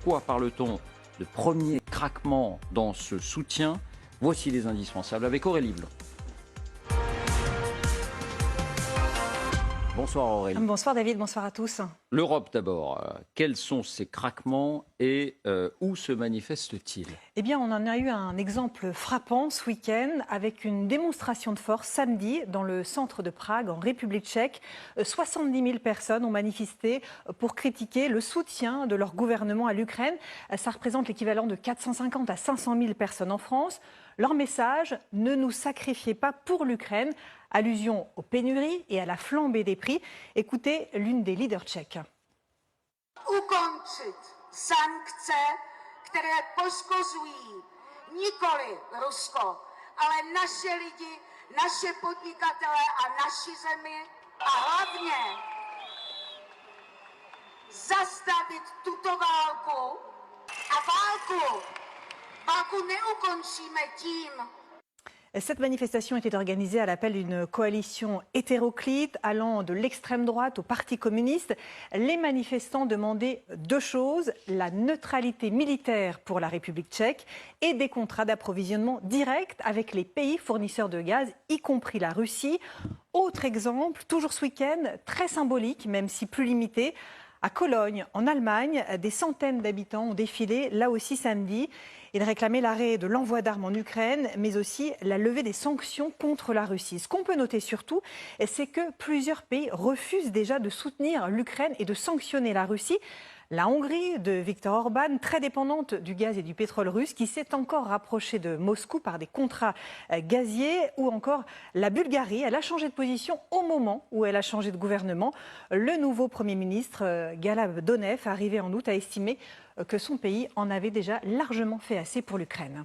Pourquoi parle-t-on de premier craquement dans ce soutien? Voici les indispensables avec Aurélie Blanc. Bonsoir Aurélie. Bonsoir David, bonsoir à tous. L'Europe d'abord, quels sont ces craquements et où se manifestent-ils? Eh bien, on en a eu un exemple frappant ce week-end avec une démonstration de force samedi dans le centre de Prague, en République tchèque. 70 000 personnes ont manifesté pour critiquer le soutien de leur gouvernement à l'Ukraine. Ça représente l'équivalent de 450 à 500 000 personnes en France. Leur message, ne nous sacrifiez pas pour l'Ukraine. Allusion aux pénuries et à la flambée des prix. Écoutez l'une des leaders tchèques. Ukončit sankce, které poškozují nikoli Rusko, ale naše lidi, naše podnikatele a naši zemi a hlavně zastavit tuto válku a válku neukončíme tím. Cette manifestation était organisée à l'appel d'une coalition hétéroclite allant de l'extrême droite au Parti communiste. Les manifestants demandaient deux choses, la neutralité militaire pour la République tchèque et des contrats d'approvisionnement direct avec les pays fournisseurs de gaz, y compris la Russie. Autre exemple, toujours ce week-end, très symbolique, même si plus limité. À Cologne, en Allemagne, des centaines d'habitants ont défilé, là aussi samedi. Ils réclamaient l'arrêt de l'envoi d'armes en Ukraine, mais aussi la levée des sanctions contre la Russie. Ce qu'on peut noter surtout, c'est que plusieurs pays refusent déjà de soutenir l'Ukraine et de sanctionner la Russie. La Hongrie de Viktor Orban, très dépendante du gaz et du pétrole russe, qui s'est encore rapprochée de Moscou par des contrats gaziers, ou encore la Bulgarie. Elle a changé de position au moment où elle a changé de gouvernement. Le nouveau Premier ministre, Galab Donev, arrivé en août, a estimé que son pays en avait déjà largement fait assez pour l'Ukraine.